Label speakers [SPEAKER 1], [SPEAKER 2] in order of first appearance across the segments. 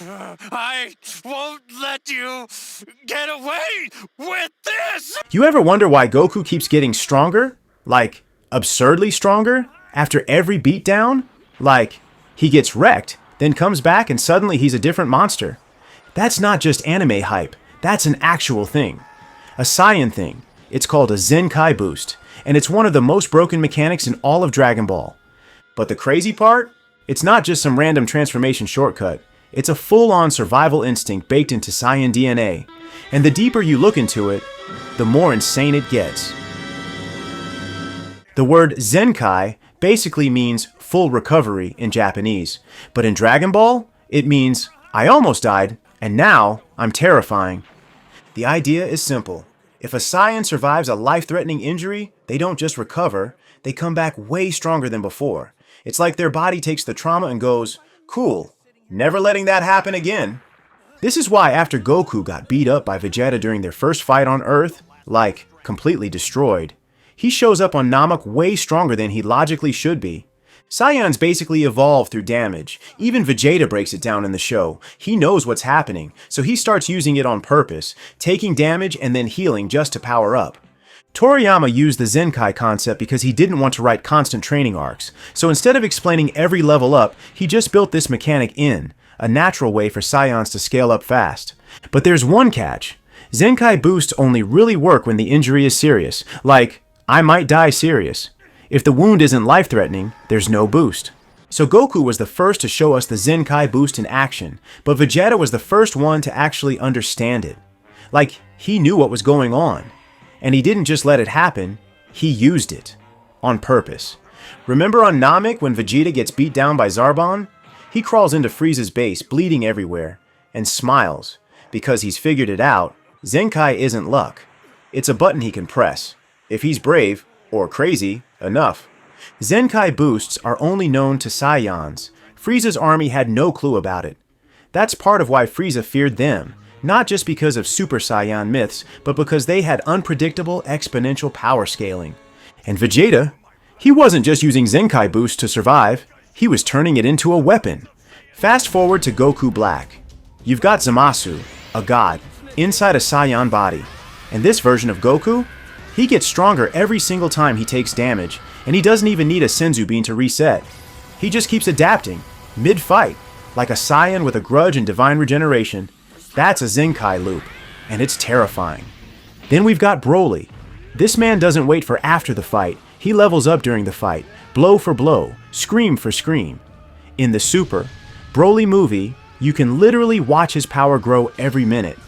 [SPEAKER 1] I won't let you get away with this!
[SPEAKER 2] You ever wonder why Goku keeps getting stronger? Like, absurdly stronger? After every beatdown? Like, he gets wrecked, then comes back and suddenly he's a different monster. That's not just anime hype, that's an actual thing. A Saiyan thing. It's called a Zenkai Boost, and it's one of the most broken mechanics in all of Dragon Ball. But the crazy part? It's not just some random transformation shortcut. It's a full-on survival instinct baked into Saiyan DNA, and the deeper you look into it, the more insane it gets. The word Zenkai basically means full recovery in Japanese, but in Dragon Ball, it means I almost died, and now I'm terrifying. The idea is simple. If a Saiyan survives a life-threatening injury, they don't just recover, they come back way stronger than before. It's like their body takes the trauma and goes, cool, never letting that happen again. This is why after Goku got beat up by Vegeta during their first fight on Earth, like, completely destroyed, he shows up on Namek way stronger than he logically should be. Saiyans basically evolve through damage. Even Vegeta breaks it down in the show. He knows what's happening, so he starts using it on purpose, taking damage and then healing just to power up. Toriyama used the Zenkai concept because he didn't want to write constant training arcs, so instead of explaining every level up, he just built this mechanic in, a natural way for Saiyans to scale up fast. But there's one catch. Zenkai Boosts only really work when the injury is serious, like, I might die serious. If the wound isn't life-threatening, there's no boost. So Goku was the first to show us the Zenkai Boost in action, but Vegeta was the first one to actually understand it. Like, he knew what was going on. And he didn't just let it happen, he used it. On purpose. Remember on Namek when Vegeta gets beat down by Zarbon? He crawls into Frieza's base, bleeding everywhere, and smiles, because he's figured it out. Zenkai isn't luck. It's a button he can press. If he's brave, or crazy, enough. Zenkai Boosts are only known to Saiyans. Frieza's army had no clue about it. That's part of why Frieza feared them, not just because of Super Saiyan myths, but because they had unpredictable exponential power scaling. And Vegeta? He wasn't just using Zenkai Boost to survive, he was turning it into a weapon. Fast forward to Goku Black. You've got Zamasu, a god, inside a Saiyan body. And this version of Goku? He gets stronger every single time he takes damage, and he doesn't even need a Senzu bean to reset. He just keeps adapting, mid-fight, like a Saiyan with a grudge and divine regeneration. That's a Zenkai loop, and it's terrifying. Then we've got Broly. This man doesn't wait for after the fight, he levels up during the fight, blow for blow, scream for scream. In the Super Broly movie, you can literally watch his power grow every minute.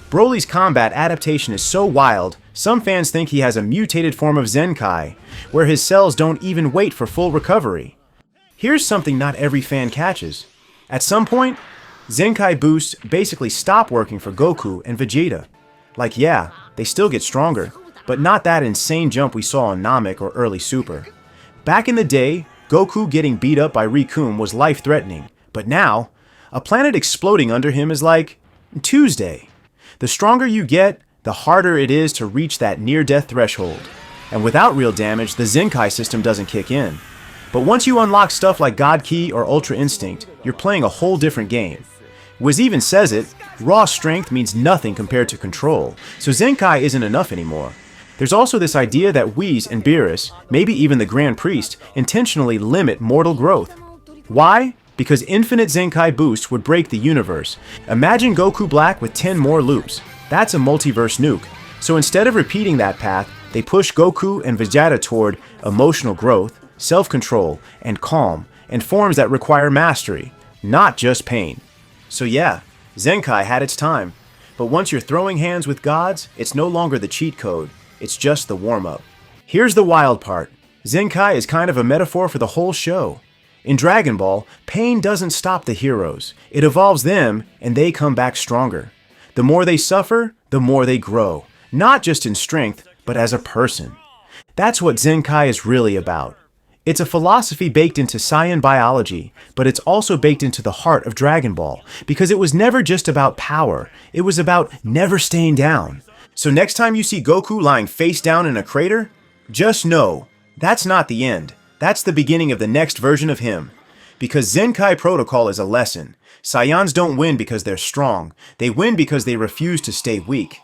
[SPEAKER 2] Broly's combat adaptation is so wild, some fans think he has a mutated form of Zenkai, where his cells don't even wait for full recovery. Here's something not every fan catches. At some point, Zenkai Boosts basically stop working for Goku and Vegeta. Like yeah, they still get stronger, but not that insane jump we saw on Namek or early Super. Back in the day, Goku getting beat up by Rikum was life-threatening, but now, a planet exploding under him is like Tuesday. The stronger you get, the harder it is to reach that near-death threshold. And without real damage, the Zenkai system doesn't kick in. But once you unlock stuff like God Ki or Ultra Instinct, you're playing a whole different game. Wiz even says it, raw strength means nothing compared to control, so Zenkai isn't enough anymore. There's also this idea that Whis and Beerus, maybe even the Grand Priest, intentionally limit mortal growth. Why? Because infinite Zenkai Boosts would break the universe. Imagine Goku Black with 10 more loops. That's a multiverse nuke. So instead of repeating that path, they push Goku and Vegeta toward emotional growth, self-control, and calm, and forms that require mastery, not just pain. So yeah, Zenkai had its time. But once you're throwing hands with gods, it's no longer the cheat code, it's just the warm-up. Here's the wild part. Zenkai is kind of a metaphor for the whole show. In Dragon Ball, pain doesn't stop the heroes. It evolves them, and they come back stronger. The more they suffer, the more they grow. Not just in strength, but as a person. That's what Zenkai is really about. It's a philosophy baked into Saiyan biology, but it's also baked into the heart of Dragon Ball, because it was never just about power, it was about never staying down. So next time you see Goku lying face down in a crater, just know, that's not the end. That's the beginning of the next version of him. Because Zenkai Protocol is a lesson. Saiyans don't win because they're strong. They win because they refuse to stay weak.